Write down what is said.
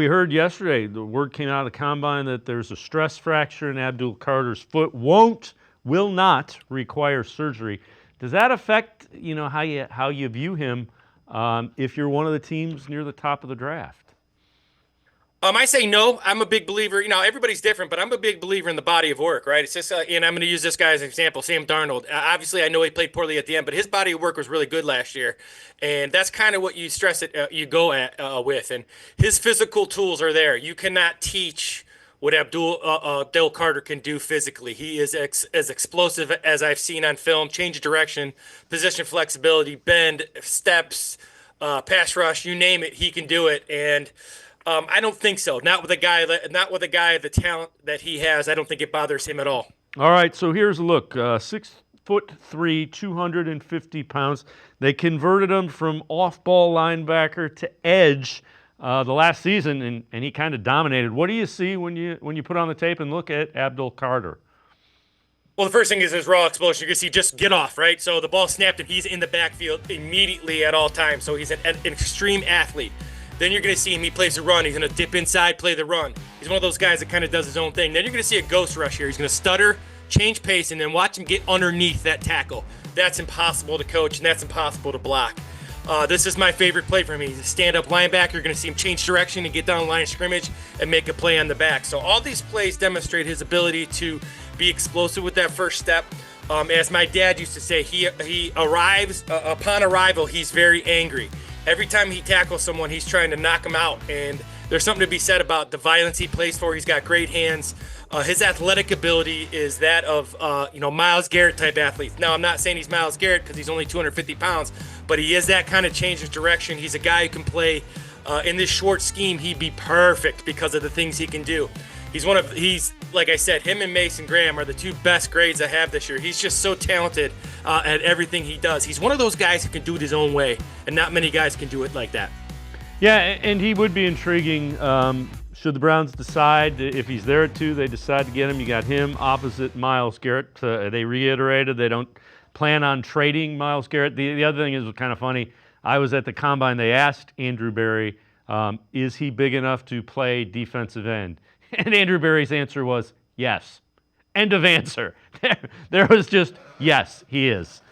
We heard yesterday, the word came out of the combine that there's a stress fracture in Abdul Carter's foot, will not require surgery. Does that affect, how you view him if you're one of the teams near the top of the draft? I say no. I'm a big believer. Everybody's different, but I'm a big believer in the body of work, right? It's just, and I'm going to use this guy as an example, Sam Darnold. Obviously, I know he played poorly at the end, but his body of work was really good last year, and that's kind of what you stress it, you go at with, and his physical tools are there. You cannot teach what Abdul Carter can do physically. He is as explosive as I've seen on film. Change of direction, position flexibility, bend, steps, pass rush, you name it, he can do it, and. I don't think so. Not with a guy the talent that he has. I don't think it bothers him at all. All right, so here's a look. 6'3", 250 pounds. They converted him from off-ball linebacker to edge the last season, and he kind of dominated. What do you see when you put on the tape and look at Abdul Carter? Well, the first thing is his raw explosion. You can see just get off, right? So the ball snapped and he's in the backfield immediately at all times. So he's an extreme athlete. Then you're going to see him. He plays the run. He's going to dip inside, play the run. He's one of those guys that kind of does his own thing. Then you're going to see a ghost rush here. He's going to stutter, change pace, and then watch him get underneath that tackle. That's impossible to coach, and that's impossible to block. This is my favorite play for him. He's a stand-up linebacker. You're going to see him change direction and get down the line of scrimmage and make a play on the back. So all these plays demonstrate his ability to be explosive with that first step. As my dad used to say, he arrives, upon arrival, he's very angry. Every time he tackles someone, he's trying to knock him out, and there's something to be said about the violence he plays for. He's got great hands. His athletic ability is that of, Myles Garrett type athlete. Now, I'm not saying he's Myles Garrett because he's only 250 pounds, but he is that kind of change of direction. He's a guy who can play in this short scheme. He'd be perfect because of the things he can do. He's like I said, him and Mason Graham are the two best grades I have this year. He's just so talented at everything he does. He's one of those guys who can do it his own way, and not many guys can do it like that. Yeah, and he would be intriguing. Should the Browns decide, if he's there at 2, they decide to get him. You got him opposite Myles Garrett. They reiterated they don't plan on trading Myles Garrett. The other thing is kind of funny. I was at the Combine. They asked Andrew Berry, is he big enough to play defensive end? And Andrew Berry's answer was yes. End of answer. There was just, yes, he is.